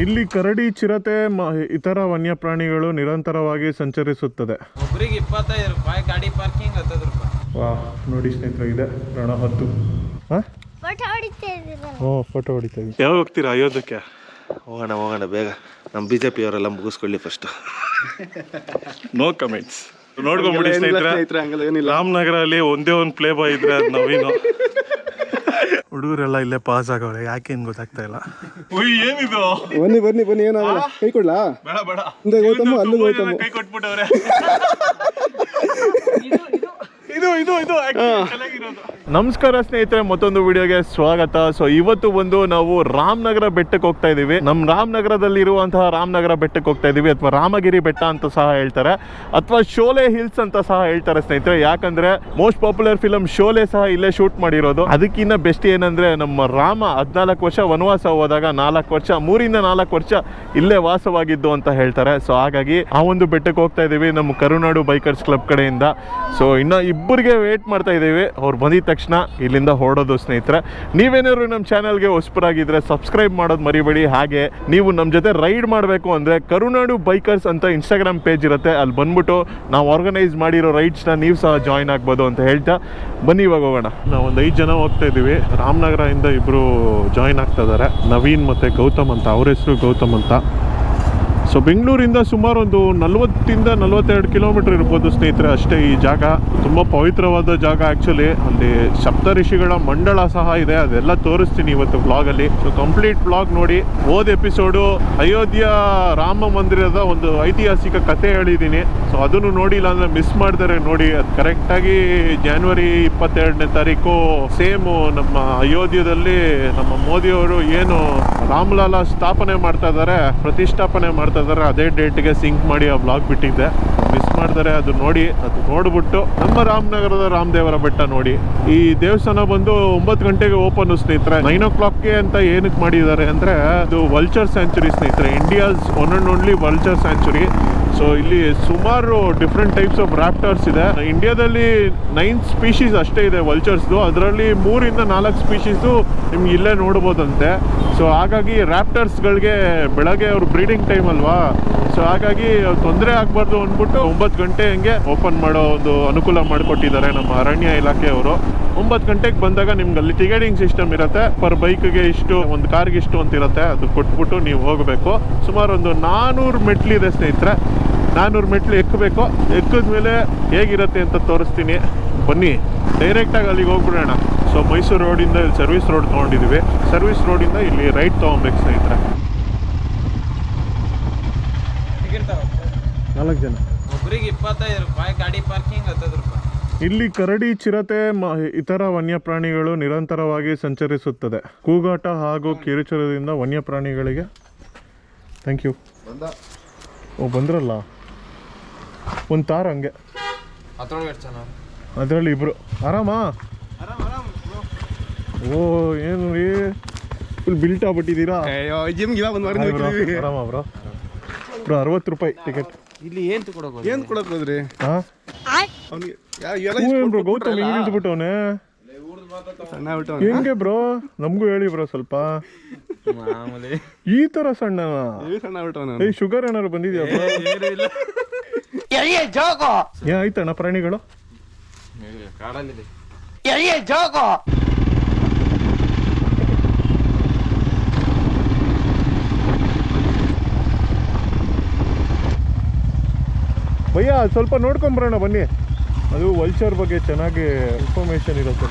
ಇಲ್ಲಿ ಕರಡಿ, ಚಿರತೆ, ಇತರ ವನ್ಯಪ್ರಾಣಿಗಳು ನಿರಂತರವಾಗಿ ಸಂಚರಿಸುತ್ತದೆ. ಒಬ್ಬರಿಗೆ 25 ರೂಪಾಯಿ, ಗಾಡಿ ಪಾರ್ಕಿಂಗ್ 10 ರೂಪಾಯಿ. ವಾ ನೋಡಿ ಸ್ನೇಹಿತರೆ, ಇದೆ ರಣಹದ್ದು. ಫೋಟೋ ಹೊಡಿತಾ ಇದ್ದೀವಿ. ಯಾವಾಗ ಹೋಗ್ತೀರಾ ಅಯೋಧ್ಯಕ್ಕೆ? ಹೋಗೋಣ ಬೇಗ. ನಮ್ಮ BJP ಅವರೆಲ್ಲ ಮುಗಿಸ್ಕೊಳ್ಳಿ ಫಸ್ಟ್. No comments. ನೋಡ್ಕೊಂಬಿಡಿ ಸ್ನೇಹಿತರೆ, ರಾಮನಗರ ಅಲ್ಲಿ ಒಂದೇ ಒಂದು ಪ್ಲೇ ಬಾಯ್ ಇದ್ರೆ ಅದು ನವೀನು. ಹುಡುಗರೆಲ್ಲ ಇಲ್ಲೇ ಪಾಸ್ ಆಗವ್ರೆ, ಯಾಕೆ ಏನ್ ಗೊತ್ತಾಗ್ತಾ ಇಲ್ಲ. ಏನಿದು? ಬನ್ನಿ ಏನಾಗಲ್ಲ. ಕೈ ಕೊಡ್ಲಾ? ಬೇಡ ಕೈ ಕೊಟ್ಬಿಟ್ಟವ್ರೆ. ನಮಸ್ಕಾರ ಸ್ನೇಹಿತರೆ, ಮತ್ತೊಂದು ವಿಡಿಯೋಗೆ ಸ್ವಾಗತ. ಸೊ ಇವತ್ತು ಬಂದು ನಾವು ರಾಮನಗರ ಬೆಟ್ಟಕ್ಕೆ ಹೋಗ್ತಾ ಇದೀವಿ. ನಮ್ಮ ರಾಮನಗರದಲ್ಲಿ ಇರುವಂತಹ ರಾಮನಗರ ಬೆಟ್ಟಕ್ಕೆ ಹೋಗ್ತಾ ಇದೀವಿ, ಅಥವಾ ರಾಮಗಿರಿ ಬೆಟ್ಟ ಅಂತ ಸಹ ಹೇಳ್ತಾರೆ, ಅಥವಾ ಶೋಲೆ ಹಿಲ್ಸ್ ಅಂತ ಸಹ ಹೇಳ್ತಾರೆ ಸ್ನೇಹಿತರೆ. ಯಾಕಂದ್ರೆ ಮೋಸ್ಟ್ ಪಾಪ್ಯುಲರ್ ಫಿಲಂ ಶೋಲೆ ಸಹ ಇಲ್ಲೇ ಶೂಟ್ ಮಾಡಿರೋದು. ಅದಕ್ಕಿಂತ ಬೆಸ್ಟ್ ಏನಂದ್ರೆ, ನಮ್ಮ ರಾಮ 14 ವರ್ಷ ವನವಾಸ ಹೋದಾಗ 4 ವರ್ಷ 3 ರಿಂದ 4 ವರ್ಷ ಇಲ್ಲೇ ವಾಸವಾಗಿದ್ದು ಅಂತ ಹೇಳ್ತಾರೆ. ಸೊ ಹಾಗಾಗಿ ಆ ಒಂದು ಬೆಟ್ಟಕ್ಕೆ ಹೋಗ್ತಾ ಇದೀವಿ ನಮ್ಮ ಕರುನಾಡು ಬೈಕರ್ಸ್ ಕ್ಲಬ್ ಕಡೆಯಿಂದ. ಸೊ ಇನ್ನ ಇಬ್ಬರಿಗೆ ವೇಟ್ ಮಾಡ್ತಾ ಇದ್ದೀವಿ. ಅವ್ರು ಬಂದಿದ ತಕ್ಷಣ ಇಲ್ಲಿಂದ ಹೊರಡೋದು ಸ್ನೇಹಿತರೆ. ನೀವೇನಾದ್ರು ನಮ್ಮ ಚಾನಲ್ಗೆ ಹೊಸಬರಾಗಿದ್ರೆ ಸಬ್ಸ್ಕ್ರೈಬ್ ಮಾಡೋದು ಮರಿಬೇಡಿ. ಹಾಗೆ ನೀವು ನಮ್ಮ ಜೊತೆ ರೈಡ್ ಮಾಡಬೇಕು ಅಂದರೆ ಕರುನಾಡು ಬೈಕರ್ಸ್ ಅಂತ ಇನ್ಸ್ಟಾಗ್ರಾಮ್ ಪೇಜ್ ಇರುತ್ತೆ, ಅಲ್ಲಿ ಬಂದ್ಬಿಟ್ಟು ನಾವು ಆರ್ಗನೈಸ್ ಮಾಡಿರೋ ರೈಡ್ಸ್ನ ನೀವು ಸಹ ಜಾಯ್ನ್ ಆಗ್ಬೋದು ಅಂತ ಹೇಳ್ತಾ ಬನ್ನಿ ಇವಾಗ ಹೋಗೋಣ. ನಾವು ಒಂದು 5 ಜನ ಹೋಗ್ತಾ ಇದ್ದೀವಿ. ರಾಮನಗರದಿಂದ ಇಬ್ಬರು ಜಾಯ್ನ್ ಆಗ್ತಾ ಇದ್ದಾರೆ, ನವೀನ್ ಮತ್ತು ಗೌತಮ್ ಅಂತ. ಅವ್ರ ಹೆಸರು ಗೌತಮ್ ಅಂತ. ಸೊ ಬೆಂಗಳೂರಿಂದ ಸುಮಾರು ಒಂದು 40 ರಿಂದ 42 ಕಿಲೋಮೀಟರ್ ಇರ್ಬೋದು ಸ್ನೇಹಿತರೆ, ಅಷ್ಟೇ. ಈ ಜಾಗ ತುಂಬ ಪವಿತ್ರವಾದ ಜಾಗ ಆ್ಯಕ್ಚುಲಿ. ಅಲ್ಲಿ ಸಪ್ತಋಷಿಗಳ ಮಂಡಳ ಸಹ ಇದೆ, ಅದೆಲ್ಲ ತೋರಿಸ್ತೀನಿ ಇವತ್ತು ವ್ಲಾಗಲ್ಲಿ. ಸೊ ಕಂಪ್ಲೀಟ್ ವ್ಲಾಗ್ ನೋಡಿ. ಹೋದ ಎಪಿಸೋಡು ಅಯೋಧ್ಯ ರಾಮ ಮಂದಿರದ ಒಂದು ಐತಿಹಾಸಿಕ ಕಥೆ ಹೇಳಿದ್ದೀನಿ. ಸೊ ಅದನ್ನು ನೋಡಿಲ್ಲ ಅಂದರೆ ಮಿಸ್ ಮಾಡ್ತಾರೆ ನೋಡಿ. ಅದು ಕರೆಕ್ಟಾಗಿ ಜನವರಿ 22ನೇ ತಾರೀಕು ಸೇಮು ನಮ್ಮ ಅಯೋಧ್ಯದಲ್ಲಿ ನಮ್ಮ ಮೋದಿಯವರು ಏನು ರಾಮಲಾಲ ಸ್ಥಾಪನೆ ಮಾಡ್ತಾ ಇದ್ದಾರೆ, ಪ್ರತಿಷ್ಠಾಪನೆ ಮಾಡ್ತಾ ಇದ್ದಾರೆ, ಅದೇ ಡೇಟ್ಗೆ ಸಿಂಕ್ ಮಾಡಿ ಆ ಬ್ಲಾಗ್ ಬಿಟ್ಟಿದ್ದೆ. ಮಿಸ್ ಮಾಡ್ತಾರೆ, ಅದು ನೋಡಿ. ಅದು ನೋಡ್ಬಿಟ್ಟು ನಮ್ಮ ರಾಮನಗರದ ರಾಮದೇವರ ಬೆಟ್ಟ ನೋಡಿ. ಈ ದೇವಸ್ಥಾನ ಬಂದು 9 ಗಂಟೆಗೆ ಓಪನ್ ಸ್ನೇಹಿತರೆ. 9 o'clockಗೆ ಅಂತ ಏನಕ್ಕೆ ಮಾಡಿದ್ದಾರೆ ಅಂದರೆ, ಅದು ವಲ್ಚರ್ ಸ್ಯಾಂಚುರಿ ಸ್ನೇಹಿತರೆ, India's one and only vulture sanctuary. So ಇಲ್ಲಿ ಸುಮಾರು ಡಿಫ್ರೆಂಟ್ ಟೈಪ್ಸ್ ಆಫ್ ರ್ಯಾಪ್ಟರ್ಸ್ ಇದೆ. ಇಂಡಿಯಾದಲ್ಲಿ 9 ಸ್ಪೀಶೀಸ್ ಅಷ್ಟೇ ಇದೆ ವಲ್ಚರ್ಸ್ದು, ಅದರಲ್ಲಿ 3 ರಿಂದ 4 ಸ್ಪೀಶೀಸು ನಿಮ್ಗೆ ಇಲ್ಲೇ ನೋಡ್ಬೋದಂತೆ. ಸೊ ಹಾಗಾಗಿ ರ್ಯಾಪ್ಟರ್ಸ್ಗಳಿಗೆ ಬೆಳಗ್ಗೆ ಅವ್ರ ಬ್ರೀಡಿಂಗ್ ಟೈಮ್ ಅಲ್ವಾ, ಸೊ ಹಾಗಾಗಿ ತೊಂದರೆ ಆಗಬಾರ್ದು ಅಂದ್ಬಿಟ್ಟು 9 ಗಂಟೆ ಹಂಗೆ ಓಪನ್ ಮಾಡೋ ಒಂದು ಅನುಕೂಲ ಮಾಡಿಕೊಟ್ಟಿದ್ದಾರೆ ನಮ್ಮ ಅರಣ್ಯ ಇಲಾಖೆಯವರು. 9 ಗಂಟೆಗೆ ಬಂದಾಗ ನಿಮ್ಗೆ ಅಲ್ಲಿ ಟಿಕೆಟಿಂಗ್ ಸಿಸ್ಟಮ್ ಇರುತ್ತೆ. ಪರ್ ಬೈಕ್ಗೆ ಇಷ್ಟು, ಒಂದು ಕಾರ್ಗೆ ಇಷ್ಟು ಅಂತ ಇರುತ್ತೆ. ಅದು ಕೊಟ್ಬಿಟ್ಟು ನೀವು ಹೋಗಬೇಕು. ಸುಮಾರು ಒಂದು 400 ಮೆಟ್ಲಿದೆ ಸ್ನೇಹಿತರೆ. 400 ಮೆಟ್ಲು ಎಕ್ಕಬೇಕು. ಎಕ್ಕಿದ ಮೇಲೆ ಹೇಗಿರುತ್ತೆ ಅಂತ ತೋರಿಸ್ತೀನಿ ಬನ್ನಿ. ಡೈರೆಕ್ಟಾಗಿ ಅಲ್ಲಿಗೆ ಹೋಗ್ಬಿಡೋಣ. ಸೊ ಮೈಸೂರು ರೋಡಿಂದ ಇಲ್ಲಿ ಸರ್ವಿಸ್ ರೋಡ್ ತೊಗೊಂಡಿದ್ದೀವಿ. ಸರ್ವಿಸ್ ರೋಡಿಂದ ಇಲ್ಲಿ ರೈಟ್ ತೊಗೊಬೇಕು ಸ್ನೇಹಿತರೆ. 4 ಜನ, ಒಬ್ಬರಿಗೆ 25 ರೂಪಾಯಿ, ಗಾಡಿ ಪಾರ್ಕಿಂಗ್ 10 ರೂಪಾಯಿ. ಇಲ್ಲಿ ಕರಡಿ, ಚಿರತೆ, ಇತರ ವನ್ಯಪ್ರಾಣಿಗಳು ನಿರಂತರವಾಗಿ ಸಂಚರಿಸುತ್ತದೆ. ಕೂಗಾಟ ಹಾಗೂ ಕಿರುಚರದಿಂದ ವನ್ಯಪ್ರಾಣಿಗಳಿಗೆ ಥ್ಯಾಂಕ್ ಯು. ಬಂದ್ರಲ್ಲ ಒಂದು ತಾರ ಹಂಗೆ, ಅದರಲ್ಲಿ ಇಬ್ರು. ಆರಾಮಾ? ಓ ಏನು ರೀ, ಫುಲ್ ಬಿಲ್ಟ್ ಆಗ್ಬಿಟ್ಟಿದ್ದೀರಾ? ಆರಾಮ ಬ್ರೋ. 60 ರೂಪಾಯಿ ಟಿಕೆಟ್. ಇಲ್ಲಿ ಏನು ಕೊಡಕ್ ಹೋದ್ರಿ? ಬ್ರೋ ಗೌತಮ್ ಹಿಂಗೆ ನಿಂತ್ಬಿಟ್ಟವನೆ ಹೆಂಗೆ ಬ್ರೋ? ನಮಗೂ ಹೇಳಿ ಬ್ರೋ ಸ್ವಲ್ಪ. ಈ ತರ ಸಣ್ಣ ಶುಗರ್ ಏನಾದ್ರು ಬಂದಿದ್ಯಾ? ಆಯ್ತಣ್ಣ ಪ್ರಾಣಿಗಳು ಭಯ್ಯ ಸ್ವಲ್ಪ ನೋಡ್ಕೊಂಬರೋಣ ಬನ್ನಿ. ಅದು ವಲ್ಚರ್ ಬಗ್ಗೆ ಚೆನ್ನಾಗಿ ಇನ್ಫಾರ್ಮೇಶನ್ ಇರುತ್ತೆ.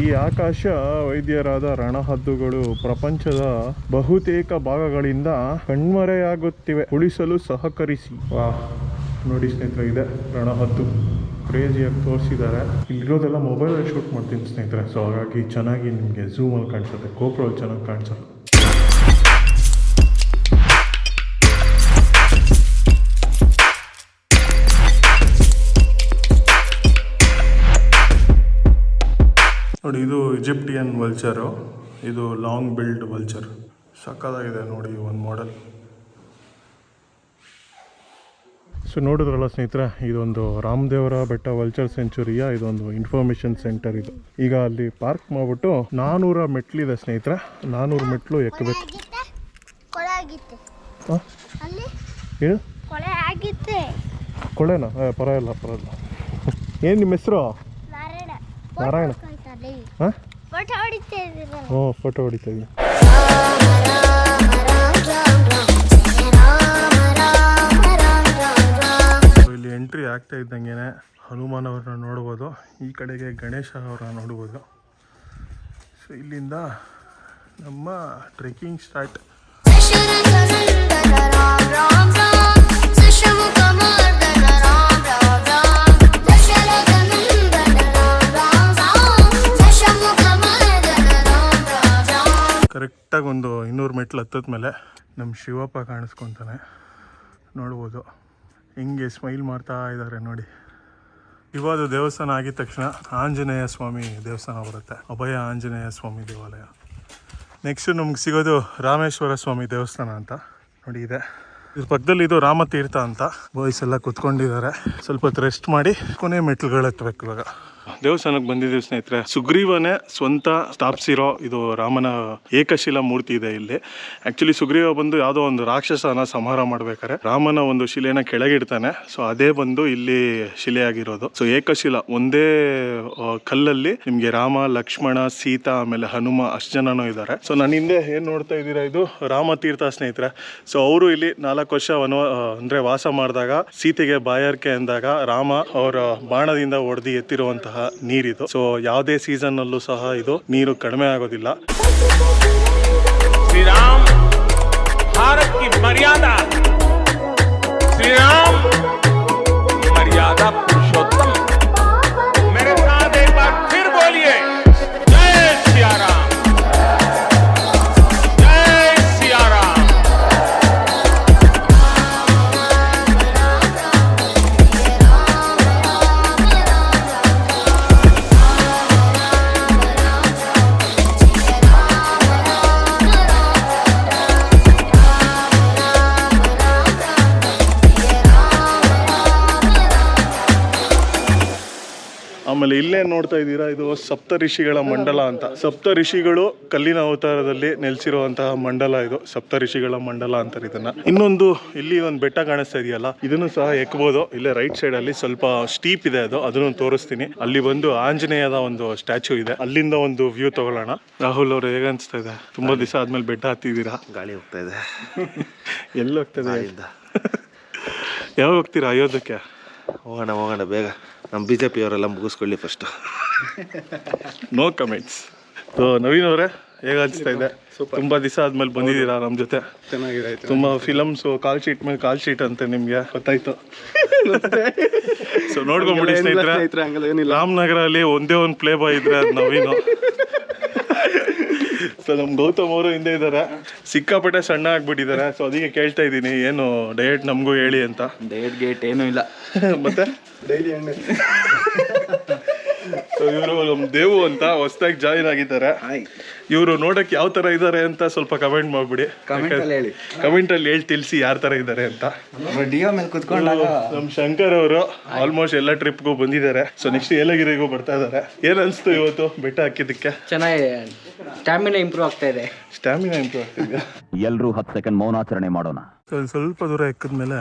ಈ ಆಕಾಶ ವೈದ್ಯರಾದ ರಣಹದ್ದುಗಳು ಪ್ರಪಂಚದ ಬಹುತೇಕ ಭಾಗಗಳಿಂದ ಕಣ್ಮರೆಯಾಗುತ್ತಿವೆ, ಉಳಿಸಲು ಸಹಕರಿಸಿ. ವಾ ನೋಡಿ ಸ್ನೇಹಿತರೆ, ಇದೆ ರಣಹದ್ದು. ಕ್ರೇಜಿಯಾಗಿ ತೋರಿಸಿದ್ದಾರೆ. ಇಲ್ಲಿರೋದೆಲ್ಲ ಮೊಬೈಲಲ್ಲಿ ಶೂಟ್ ಮಾಡ್ತೀನಿ ಸ್ನೇಹಿತರೆ. ಸೊ ಹಾಗಾಗಿ ಚೆನ್ನಾಗಿ ನಿಮಗೆ ಝೂಮಲ್ಲಿ ಕಾಣಿಸುತ್ತೆ, ಗೋಪ್ರಲ್ಲಿ ಚೆನ್ನಾಗಿ ಕಾಣಿಸಲ್ಲ. ನೋಡಿ, ಇದು ಈಜಿಪ್ಟಿಯನ್ ವಲ್ಚರು. ಇದು ಲಾಂಗ್ ಬಿಲ್ಡ್ ವಲ್ಚರ್. ಸಕ್ಕತ್ತಾಗಿದೆ ನೋಡಿ ಒಂದು ಮಾಡೆಲ್. ಸೊ ನೋಡಿದ್ರಲ್ಲ ಸ್ನೇಹಿತರೆ, ಇದೊಂದು ರಾಮದೇವರ ಬೆಟ್ಟ ವಲ್ಚರ್ ಸೆಂಚುರಿಯ ಇದೊಂದು ಇನ್ಫಾರ್ಮೇಷನ್ ಸೆಂಟರ್. ಇದು ಈಗ ಅಲ್ಲಿ ಪಾರ್ಕ್ ಮಾಡಿಬಿಟ್ಟು 400 ಮೆಟ್ಲಿದೆ ಸ್ನೇಹಿತರೆ. 400 ಮೆಟ್ಲು ಎಕ್ಕಬೇಕು. ಆಗಿತ್ತೆ ಹಾಂ ಅಲ್ಲಿ ಹೇಳು ಕೊಳೆ ಆಗಿತ್ತೆ ಕೊಳ್ಳೇನಾ ಪರವಾಗಿಲ್ಲ ಏನು ನಿಮ್ಮ ಹೆಸರು ನಾರಾಯಣ ನಾರಾಯಣ ಹಾಂ ಫೋಟೋ ಹೊಡಿತಾ ಇದ್ದೀರಲ್ಲ ಹ್ಞೂ ಫೋಟೋ ಹೊಡಿತಾ ಇದ್ದೀನಿ ಇಲ್ಲಿ ಎಂಟ್ರಿ ಆಗ್ತಾ ಇದ್ದಂಗೆ ಹನುಮಾನ್ ಅವ್ರನ್ನ ನೋಡ್ಬೋದು, ಈ ಕಡೆಗೆ ಗಣೇಶ ಅವ್ರನ್ನ ನೋಡ್ಬೋದು. ಸೊ ಇಲ್ಲಿಂದ ನಮ್ಮ ಟ್ರೆಕ್ಕಿಂಗ್ ಸ್ಟಾರ್ಟ್. ಕರೆಕ್ಟಾಗಿ ಒಂದು 200 ಮೆಟ್ಲು ಹತ್ತದ ಮೇಲೆ ನಮ್ಮ ಶಿವಪ್ಪ ಕಾಣಿಸ್ಕೊತಾನೆ, ನೋಡ್ಬೋದು ಹೆಂಗೆ ಸ್ಮೈಲ್ ಮಾಡ್ತಾ ಇದ್ದಾರೆ ನೋಡಿ. ಇವಾಗ ದೇವಸ್ಥಾನ ಆಗಿದ ತಕ್ಷಣ ಆಂಜನೇಯ ಸ್ವಾಮಿ ದೇವಸ್ಥಾನ ಬರುತ್ತೆ, ಅಭಯ ಆಂಜನೇಯ ಸ್ವಾಮಿ ದೇವಾಲಯ. ನೆಕ್ಸ್ಟು ನಮ್ಗೆ ಸಿಗೋದು ರಾಮೇಶ್ವರ ಸ್ವಾಮಿ ದೇವಸ್ಥಾನ ಅಂತ ನೋಡಿ ಇದೆ. ಇದ್ರ ಪಕ್ಕದಲ್ಲಿ ಇದು ರಾಮತೀರ್ಥ ಅಂತ. ಬಾಯ್ಸ್ ಎಲ್ಲ ಕುತ್ಕೊಂಡಿದ್ದಾರೆ, ಸ್ವಲ್ಪ ಹೊತ್ತು ರೆಸ್ಟ್ ಮಾಡಿ ಕೊನೆ ಮೆಟ್ಲುಗಳು ಹತ್ಬೇಕು. ಇವಾಗ ದೇವಸ್ಥಾನಕ್ಕೆ ಬಂದಿದ್ದೀವಿ ಸ್ನೇಹಿತರೆ. ಸುಗ್ರೀವನೇ ಸ್ವಂತ ಸ್ಥಾಪಿಸಿರೋ ಇದು ರಾಮನ ಏಕಶಿಲಾ ಮೂರ್ತಿ ಇದೆ ಇಲ್ಲಿ. ಆ್ಯಕ್ಚುಲಿ ಸುಗ್ರೀವ ಬಂದು ಯಾವುದೋ ಒಂದು ರಾಕ್ಷಸನ ಸಂಹಾರ ಮಾಡ್ಬೇಕಾರೆ ರಾಮನ ಒಂದು ಶಿಲೆನ ಕೆಳಗಿಡ್ತಾನೆ. ಸೊ ಅದೇ ಬಂದು ಇಲ್ಲಿ ಶಿಲೆಯಾಗಿರೋದು. ಸೊ ಏಕಶಿಲಾ ಒಂದೇ ಕಲ್ಲಲ್ಲಿ ನಿಮಗೆ ರಾಮ, ಲಕ್ಷ್ಮಣ, ಸೀತಾ, ಆಮೇಲೆ ಹನುಮ ಅಷ್ಟು ಜನನೂ ಇದ್ದಾರೆ. ಸೊ ನನ್ನ ಹಿಂದೆ ಏನು ನೋಡ್ತಾ ಇದ್ದೀರಾ, ಇದು ರಾಮತೀರ್ಥ ಸ್ನೇಹಿತರೆ. ಸೊ ಅವರು ಇಲ್ಲಿ 4 ವರ್ಷ ಅಂದರೆ ವಾಸ ಮಾಡಿದಾಗ ಸೀತೆಗೆ ಬಾಯಾರಿಕೆ ಅಂದಾಗ ರಾಮ ಅವರ ಬಾಣದಿಂದ ಹೊಡೆದು ಎತ್ತಿರುವಂತಹ ನೀರಿದು. ಸೊ ಯಾವುದೇ ಸೀಸನ್ ಅಲ್ಲೂ ಸಹ ಇದು ನೀರು ಕಡಿಮೆ ಆಗೋದಿಲ್ಲ. ಶ್ರೀರಾಮ್ ಭಾರತ್ ಕಿ ಮರ್ಯಾದಾ, ಶ್ರೀರಾಮ್ ಮರ್ಯಾದಾ पुरुषोत्तम. मेरे साथ एक बार फिर बोलिए, जय सिया राम, जय सिया राम. ಆಮೇಲೆ ಇಲ್ಲೇ ನೋಡ್ತಾ ಇದ್ದೀರಾ, ಇದು ಸಪ್ತ ಋಷಿಗಳ ಮಂಡಲ ಅಂತ. ಸಪ್ತ ಋಷಿಗಳು ಕಲ್ಲಿನ ಅವತಾರದಲ್ಲಿ ನೆಲೆಸಿರುವಂತಹ ಮಂಡಲ ಇದು, ಸಪ್ತ ಋಷಿಗಳ ಮಂಡಲ ಅಂತಾರೆ ಇದನ್ನ. ಇನ್ನೊಂದು ಇಲ್ಲಿ ಒಂದು ಬೆಟ್ಟ ಕಾಣಿಸ್ತಾ ಇದೆಯಲ್ಲ, ಇದನ್ನು ಸಹ ಎಕ್ಬೋದು. ಇಲ್ಲೇ ರೈಟ್ ಸೈಡ್ ಅಲ್ಲಿ ಸ್ವಲ್ಪ ಸ್ಟೀಪ್ ಇದೆ, ಅದನ್ನು ತೋರಿಸ್ತೀನಿ. ಅಲ್ಲಿ ಬಂದು ಆಂಜನೇಯದ ಒಂದು ಸ್ಟ್ಯಾಚು ಇದೆ, ಅಲ್ಲಿಂದ ಒಂದು ವ್ಯೂ ತಗೊಳ್ಳೋಣ. ರಾಹುಲ್ ಅವರು ಹೇಗೆ ಅನಿಸ್ತಾ ಇದೆ? ತುಂಬಾ ದಿವಸ ಆದ್ಮೇಲೆ ಬೆಟ್ಟ ಹತ್ತಿದ್ದೀರಾ? ಗಾಳಿ ಹೋಗ್ತಾ ಇದೆ. ಎಲ್ಲಿ ಹೋಗ್ತದೆ? ಯಾವಾಗ ಹೋಗ್ತೀರಾ ಅಯೋಧ್ಯಕ್ಕೆ? ಹೋಗೋಣ ಬೇಗ. ನಮ್ಮ BJP ಅವರೆಲ್ಲ ಮುಗಿಸ್ಕೊಳ್ಳಿ first. No comments. So Naveen ಅವರೇ ಹೇಗೆ ಅನಿಸ್ತಾ ಇದೆ? ತುಂಬಾ ದಿವಸ ಆದ್ಮೇಲೆ ಬಂದಿದ್ದೀರಾ ನಮ್ಮ ಜೊತೆ. ಚೆನ್ನಾಗಿದೆ. ತುಂಬಾ ಫಿಲಮ್ಸ್ ಕಾಲ್ ಶೀಟ್ ಮೇಲೆ ಕಾಲ್ ಶೀಟ್ ಅಂತ ನಿಮ್ಗೆ ಗೊತ್ತಾಯ್ತು. ಸೊ ನೋಡ್ಕೊಂಬಿಡಿ ಸ್ನೇಹಿತರೆ, ರಾಮನಗರ ಅಲ್ಲಿ ಒಂದೇ ಒಂದು ಪ್ಲೇ ಬಾಯ್ ಇದ್ರೆ ಅದು ನವೀನು. ಸೊ ನಮ್ಮ ಗೌತಮ್ ಅವರು ಹಿಂದೆ ಇದ್ದಾರೆ, ಸಿಕ್ಕಾಪಟ್ಟೆ ಸಣ್ಣ ಆಗ್ಬಿಟ್ಟಿದ್ದಾರೆ. ಸೊ ಅದಕ್ಕೆ ಕೇಳ್ತಾ ಇದ್ದೀನಿ, ಏನು ಡಯಟ್ ನಮಗೂ ಹೇಳಿ ಅಂತ. ಡಯಟ್ ಗೇಟ್ ಏನೂ ಇಲ್ಲ. ಮತ್ತೆ ಡೈಲಿ ಎಣ್ಣೆ. ಸೊ ಇವರು ನಮ್ಮ ದೇವು ಅಂತ ಹೊಸದಾಗಿ ಜಾಯಿನ್ ಆಗಿದ್ದಾರೆ. ಇವರು ನೋಡಕ್ಕೆ ಯಾವ ತರ ಇದ್ದಾರೆ ಅಂತ ಸ್ವಲ್ಪ ಕಮೆಂಟ್ ಮಾಡ್ಬಿಡಿ. ಕಮೆಂಟ್ ಅಲ್ಲಿ ಹೇಳಿ ತಿಳಿಸಿ ಯಾರ ತರ ಇದ್ದಾರೆ ಅಂತ. ನಮ್ಮ ಶಂಕರ್ ಅವರು ಆಲ್ಮೋಸ್ಟ್ ಎಲ್ಲ ಟ್ರಿಪ್ಗೂ ಬಂದಿದ್ದಾರೆ. ಸೊ ನೆಕ್ಸ್ಟ್ ಏಲಗಿರಿಗೂ ಬರ್ತಾ ಇದ್ದಾರೆ. ಏನ್ ಅನ್ಸ್ತು ಇವತ್ತು ಬೆಟ್ಟ ಹಾಕಿದ್ದಕ್ಕೆ? ಚೆನ್ನಾಗಿದೆ, ಸ್ಟ್ಯಾಮಿನಾ ಇಂಪ್ರೂವ್ ಆಗ್ತಾ ಇದೆ. ಎಲ್ಲರೂ 10 ಸೆಕೆಂಡ್ ಮೌನಾಚರಣೆ ಮಾಡೋಣ. ಸ್ವಲ್ಪ ದೂರ ಎಕ್ಕಿದ್ಮೇಲೆ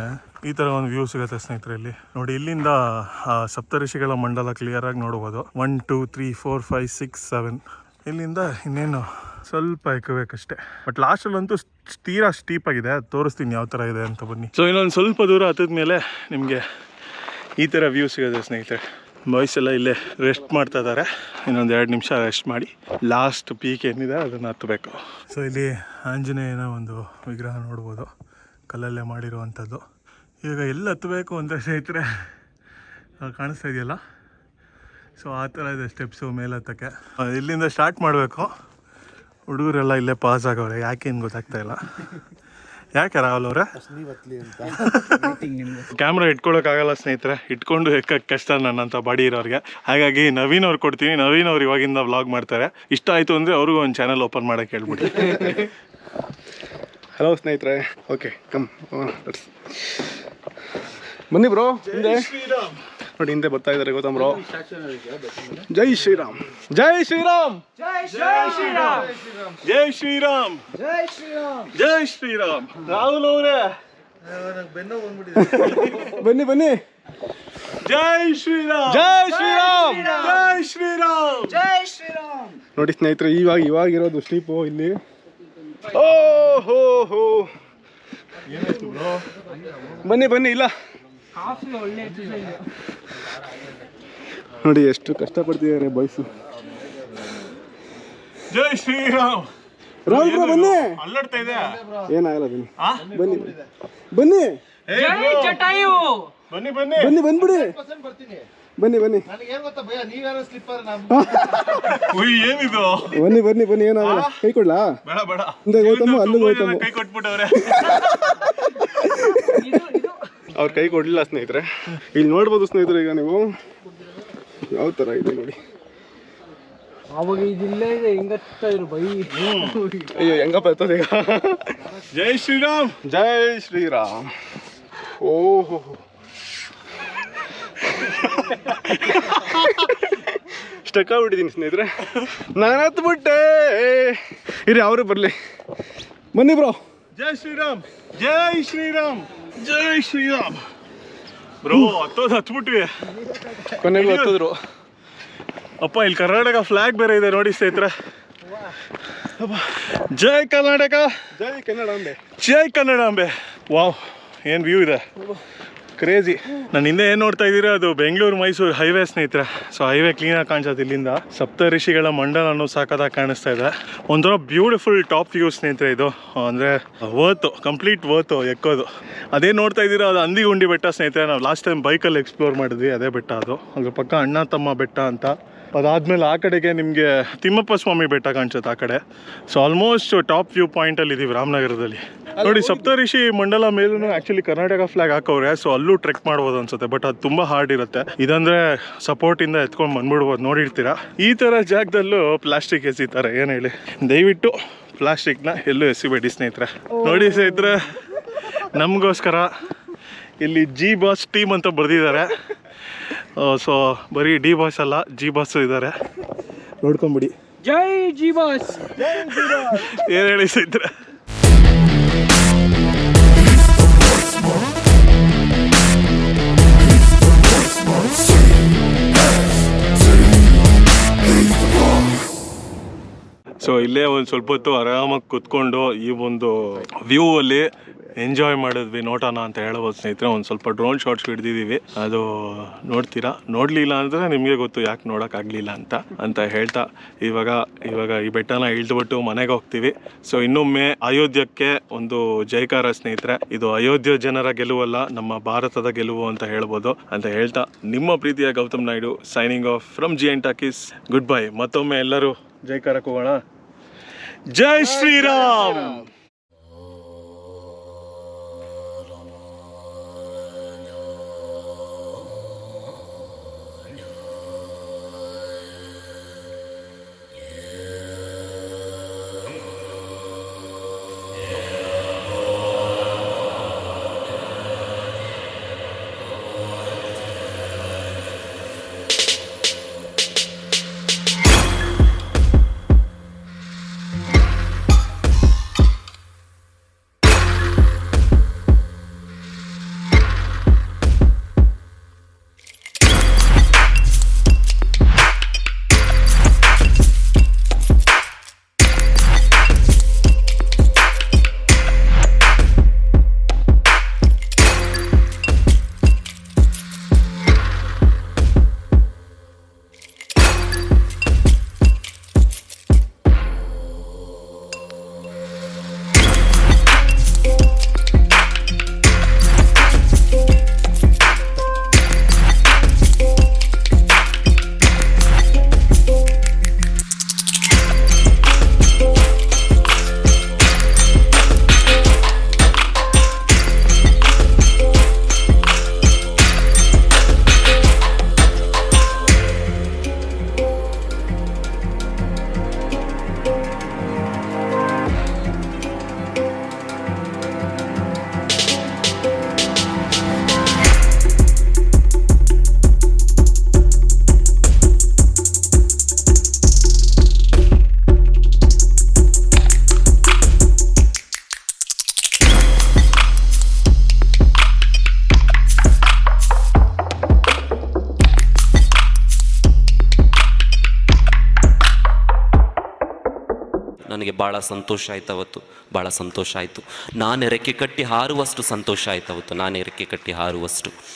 ಈ ತರ ಒಂದು ವ್ಯೂ ಸಿಗುತ್ತೆ ಸ್ನೇಹಿತರೆ. ಇಲ್ಲಿ ನೋಡಿ, ಇಲ್ಲಿಂದ ಸಪ್ತಋಷಿಗಳ ಮಂಡಲ ಕ್ಲಿಯರ್ ಆಗಿ ನೋಡ್ಬೋದು. 1 2 3 4 5 6 7. ಇಲ್ಲಿಂದ ಇನ್ನೇನು ಸ್ವಲ್ಪ ಎಕ್ಕಬೇಕಷ್ಟೇ. ಬಟ್ ಲಾಸ್ಟಲ್ಲಂತೂ ತೀರಾ ಸ್ಟೀಪ್ ಆಗಿದೆ, ಅದು ತೋರಿಸ್ತೀನಿ ಯಾವ ಥರ ಇದೆ ಅಂತ, ಬನ್ನಿ. ಸೊ ಇನ್ನೊಂದು ಸ್ವಲ್ಪ ದೂರ ಹತ್ತಿದ ಮೇಲೆ ನಿಮಗೆ ಈ ಥರ ವ್ಯೂ ಸಿಗುತ್ತೆ ಸ್ನೇಹಿತರೆ. ಬಾಯ್ಸ್ ಎಲ್ಲ ಇಲ್ಲೇ ರೆಸ್ಟ್ ಮಾಡ್ತಾ ಇದ್ದಾರೆ. ಇನ್ನೊಂದು 2 ನಿಮಿಷ ರೆಸ್ಟ್ ಮಾಡಿ ಲಾಸ್ಟ್ ಪೀಕ್ ಏನಿದೆ ಅದನ್ನು ಹತ್ತಬೇಕು. ಸೊ ಇಲ್ಲಿ ಆಂಜನೇಯನ ಒಂದು ವಿಗ್ರಹ ನೋಡ್ಬೋದು, ಕಲ್ಲಲ್ಲೇ ಮಾಡಿರುವಂಥದ್ದು. ಈಗ ಎಲ್ಲಿ ಹತ್ತಬೇಕು ಅಂತ ಸ್ನೇಹಿತರೆ ಕಾಣಿಸ್ತಾ ಇದೆಯಲ್ಲ, ಸೊ ಆ ಥರ ಇದೆ ಸ್ಟೆಪ್ಸು ಮೇಲೆ ಹತ್ತಕ್ಕೆ. ಇಲ್ಲಿಂದ ಸ್ಟಾರ್ಟ್ ಮಾಡಬೇಕು. ಹುಡುಗರೆಲ್ಲ ಇಲ್ಲೇ ಪಾಸ್ ಆಗೋರೆ, ಯಾಕೇನು ಗೊತ್ತಾಗ್ತಾ ಇಲ್ಲ. ಯಾಕೆ ರಾಹುಲ್ ಅವರೇ? ಕ್ಯಾಮ್ರಾ ಇಟ್ಕೊಳ್ಳೋಕ್ಕಾಗಲ್ಲ ಸ್ನೇಹಿತರೆ, ಇಟ್ಕೊಂಡು ಎಕ್ಕಕ್ಕೆ ಕಷ್ಟ ನನ್ನಂಥ ಬಾಡಿ ಇರೋರಿಗೆ. ಹಾಗಾಗಿ ನವೀನ್ ಅವ್ರು ಕೊಡ್ತೀನಿ. ನವೀನ್ ಅವ್ರು ಇವಾಗಿಂದ ವ್ಲಾಗ್ ಮಾಡ್ತಾರೆ. ಇಷ್ಟ ಆಯಿತು ಅಂದರೆ ಅವ್ರಿಗೂ ಒಂದು ಚಾನಲ್ ಓಪನ್ ಮಾಡೋಕ್ಕೆ ಹೇಳ್ಬಿಡಿ. ಹಲೋ ಸ್ನೇಹಿತರೆ. ಓಕೆ ಕಮ್ ಬನ್ನಿ ಬ್ರೋ. ನೋಡಿ ಹಿಂದೆ ಬರ್ತಾ ಇದ್ದಾರೆ ಗೌತಮ್ ಬ್ರೋ. ಜೈ ಶ್ರೀರಾಮ್, ಜೈ ಶ್ರೀರಾಮ್, ಜೈ ಶ್ರೀರಾಮ್, ಜೈ ಶ್ರೀರಾಮ್, ಜೈ ಶ್ರೀರಾಮ್. ರಾಹುಲ್ ಅವರೇ ಬನ್ನಿ ಬನ್ನಿ. ಜೈ ಶ್ರೀರಾಮ್, ಜೈ ಶ್ರೀರಾಮ್, ಜೈ ಶ್ರೀರಾಮ್, ಜೈ ಶ್ರೀರಾಮ್. ನೋಡಿ ಸ್ನೇಹಿತರೆ, ಇವಾಗ ಇರೋದು ಸ್ಲೀಪು ಇಲ್ಲಿ. ಓಹೋ ಹೋ, ಬನ್ನಿ ಬನ್ನಿ. ಇಲ್ಲ ನೋಡಿ ಎಷ್ಟು ಕಷ್ಟಪಡ್ತಿದ್ದಾರೆ ಬಾಯ್ಸು. ಜೈ ಶ್ರೀರಾಮ್. ರಾಹುಲ್ ಬ್ರೋ ಬನ್ನಿ. ಅಲ್ಲಾಡ್ತಾ ಇದೆ. ಏನಾಗಲ್ಲ ಬನ್ನಿ ಬನ್ನಿ ಬನ್ನಿ ಜಟಾಯು ಬನ್ನಿ ಬನ್ನಿ ಬನ್ನಿ ಬಂದ್ಬಿಡಿ. ಬನ್ನಿ ಬನ್ನಿ ಉಯ್, ಏನಿದು? ಬನ್ನಿ ಬನ್ನಿ ಬನ್ನಿ. ಏನಾಗಲ್ಲ, ಕೈ ಕೊಡ್ಲಾ? ಬೇಡ ಬೇಡ. ಹಿಂದೆ ಗೌತಮ್, ಅಲ್ಲೂ ಗೌತಮ್. ಕೈ ಕೊಟ್ಬಿಟ್ಟವ್ರೆ. ಅವ್ರ ಕೈ ಕೊಡ್ಲಿಲ್ಲ ಸ್ನೇಹಿತರೆ. ಇಲ್ಲಿ ನೋಡ್ಬೋದು ಸ್ನೇಹಿತರೆ, ಈಗ ನೀವು ಯಾವ ತರ ಇದೆ ನೋಡಿ. ಅವಾಗ ಇದಿಲ್ಲ ಇದೆ ಹೆಂಗತ್ತ ಇರು ಬೈ. ಅಯ್ಯೋ ಹೆಂಗಪ್ಪ ಎತ್ತದ ಈಗ. ಜೈ ಶ್ರೀರಾಮ್, ಜೈ ಶ್ರೀರಾಮ್. ಓಹೋ ಸ್ಟಕ್ ಆಗ್ಬಿಟ್ಟಿದ್ದೀನಿ ಸ್ನೇಹಿತರೆ. ನಾನು ಹತ್ಬಿಟ್ಟೆ. ಇರಿ ಅವರು ಬರಲಿ. ಬನ್ನಿ ಬ್ರೋ. ಜೈ ಶ್ರೀರಾಮ್, ಜೈ ಶ್ರೀರಾಮ್, ಜೈ ಶ್ರೀರಾಮ್. ಬ್ರೋ ಹತ್ಬಿಟ್ವಿ. ಕೊನೆಗೂ ಹತ್ತಿದ್ರು. ಅಪ್ಪ ಇಲ್ಲಿ ಕರ್ನಾಟಕ ಫ್ಲಾಗ್ ಬೇರೆ ಇದೆ ನೋಡಿ ಸ್ನೇಹಿತರೆ. ಜೈ ಕರ್ನಾಟಕ, ಜೈ ಕನ್ನಡಾಂಬೆ. ಜೈ ಕನ್ನಡಾಂಬೆ. ವಾವ್, ಏನು ವ್ಯೂ ಇದೆ, ಕ್ರೇಜಿ. ನಾನು ಹಿಂದೆ ಏನು ನೋಡ್ತಾ ಇದ್ದೀರಾ, ಅದು ಬೆಂಗಳೂರು ಮೈಸೂರು ಹೈವೇ ಸ್ನೇಹಿತರೆ. ಸೊ ಹೈವೇ ಕ್ಲೀನಾಗಿ ಕಾಣಿಸೋದು ಇಲ್ಲಿಂದ. ಸಪ್ತ ಋಷಿಗಳ ಮಂಡಲ ಅನ್ನೋ ಸಾಕಾಗಿ ಕಾಣಿಸ್ತಾ ಇದೆ. ಒಂಥರ ಬ್ಯೂಟಿಫುಲ್ ಟಾಪ್ ವ್ಯೂ ಸ್ನೇಹಿತರೆ ಇದು. ಅಂದರೆ ವರ್ತು, ಕಂಪ್ಲೀಟ್ ವರ್ತು ಎಕ್ಕೋದು. ಅದೇ ನೋಡ್ತಾ ಇದ್ದೀರಾ, ಅದು ಅಂದಿಗುಂಡಿ ಬೆಟ್ಟ ಸ್ನೇಹಿತರೆ. ನಾವು ಲಾಸ್ಟ್ ಟೈಮ್ ಬೈಕಲ್ಲಿ ಎಕ್ಸ್ಪ್ಲೋರ್ ಮಾಡಿದ್ವಿ ಅದೇ ಬೆಟ್ಟ. ಅದು ಅದ್ರ ಪಕ್ಕ ಅಣ್ಣ ತಮ್ಮ ಬೆಟ್ಟ ಅಂತ. ಅದಾದಮೇಲೆ ಆ ಕಡೆಗೆ ನಿಮಗೆ ತಿಮ್ಮಪ್ಪ ಸ್ವಾಮಿ ಬೆಟ್ಟ ಕಾಣಿಸುತ್ತೆ ಆ ಕಡೆ. ಸೊ ಆಲ್ಮೋಸ್ಟ್ ಟಾಪ್ ವ್ಯೂ ಪಾಯಿಂಟಲ್ಲಿ ಇದ್ದೀವಿ ರಾಮನಗರದಲ್ಲಿ. ನೋಡಿ, ಸಪ್ತಋಷಿ ಮಂಡಲ ಮೇಲೂ ಆ್ಯಕ್ಚುಲಿ ಕರ್ನಾಟಕ ಫ್ಲಾಗ್ ಹಾಕವ್ರೆ. ಸೊ ಅಲ್ಲೂ ಟ್ರೆಕ್ ಮಾಡ್ಬೋದು ಅನ್ಸುತ್ತೆ, ಬಟ್ ಅದು ತುಂಬ ಹಾರ್ಡ್ ಇರುತ್ತೆ. ಇದಂದರೆ ಸಪೋರ್ಟಿಂದ ಎತ್ಕೊಂಡು ಬಂದ್ಬಿಡ್ಬೋದು. ನೋಡಿರ್ತೀರಾ ಈ ಥರ ಜಾಗದಲ್ಲೂ ಪ್ಲಾಸ್ಟಿಕ್ ಎಸಿತಾರೆ. ಏನು ಹೇಳಿ, ದಯವಿಟ್ಟು ಪ್ಲಾಸ್ಟಿಕ್ನ ಎಲ್ಲೂ ಎಸಿಬೇಡಿ ಸ್ನೇಹಿತರೆ. ನೋಡಿ ಸ್ನೇಹಿತರೆ, ನಮಗೋಸ್ಕರ ಇಲ್ಲಿ ಜಿ ಬಾಸ್ ಟೀಮ್ ಅಂತ ಬರೆದಿದ್ದಾರೆ. ಸೊ ಬರೀ ಡಿ ಬಾಸ್ ಅಲ್ಲ, ಜಿ ಬಾಸ್ ಇದ್ದಾರೆ, ನೋಡ್ಕೊಂಬಿಡಿ. ಜೈ ಜಿ ಬಾಸ್. ಏನು ಹೇಳಿ ಸ್ನೇಹಿತರೆ. ಸೊ ಇಲ್ಲೇ ಒಂದು ಸ್ವಲ್ಪ ಹೊತ್ತು ಆರಾಮಾಗಿ ಕುತ್ಕೊಂಡು ಈ ಒಂದು ವ್ಯೂ ಅಲ್ಲಿ ಎಂಜಾಯ್ ಮಾಡಿದ್ವಿ, ನೋಟೋಣ ಅಂತ ಹೇಳ್ಬೋದು ಸ್ನೇಹಿತರೆ. ಒಂದು ಸ್ವಲ್ಪ ಡ್ರೋನ್ ಶಾಟ್ಸ್ ಹಿಡ್ದಿದ್ದೀವಿ, ಅದು ನೋಡ್ತೀರಾ. ನೋಡಲಿಲ್ಲ ಅಂದರೆ ನಿಮಗೆ ಗೊತ್ತು ಯಾಕೆ ನೋಡೋಕ್ಕಾಗಲಿಲ್ಲ ಅಂತ ಹೇಳ್ತಾ ಇವಾಗ ಈ ಬೆಟ್ಟನ ಇಳಿದ್ಬಿಟ್ಟು ಮನೆಗೆ ಹೋಗ್ತೀವಿ. ಸೊ ಇನ್ನೊಮ್ಮೆ ಅಯೋಧ್ಯಕ್ಕೆ ಒಂದು ಜೈಕಾರ ಸ್ನೇಹಿತರೆ. ಇದು ಅಯೋಧ್ಯ ಜನರ ಗೆಲುವಲ್ಲ, ನಮ್ಮ ಭಾರತದ ಗೆಲುವು ಅಂತ ಹೇಳ್ಬೋದು ಅಂತ ಹೇಳ್ತಾ, ನಿಮ್ಮ ಪ್ರೀತಿಯ Gautam Naidu signing off from G and talkies. Good bye. ಮತ್ತೊಮ್ಮೆ ಎಲ್ಲರೂ ಜೈಕಾರಕ್ಕೆ ಹೋಗೋಣ. ಜೈ ಶ್ರೀರಾಮ್. ನನಗೆ ಭಾಳ ಸಂತೋಷ ಆಯ್ತು ಅವತ್ತು, ಭಾಳ ಸಂತೋಷ ಆಯಿತು. ನಾನು ರೆಕ್ಕೆ ಕಟ್ಟಿ ಹಾರುವಷ್ಟು ಸಂತೋಷ ಆಯ್ತು ಅವತ್ತು, ನಾನು ರೆಕ್ಕೆ ಕಟ್ಟಿ ಹಾರುವಷ್ಟು.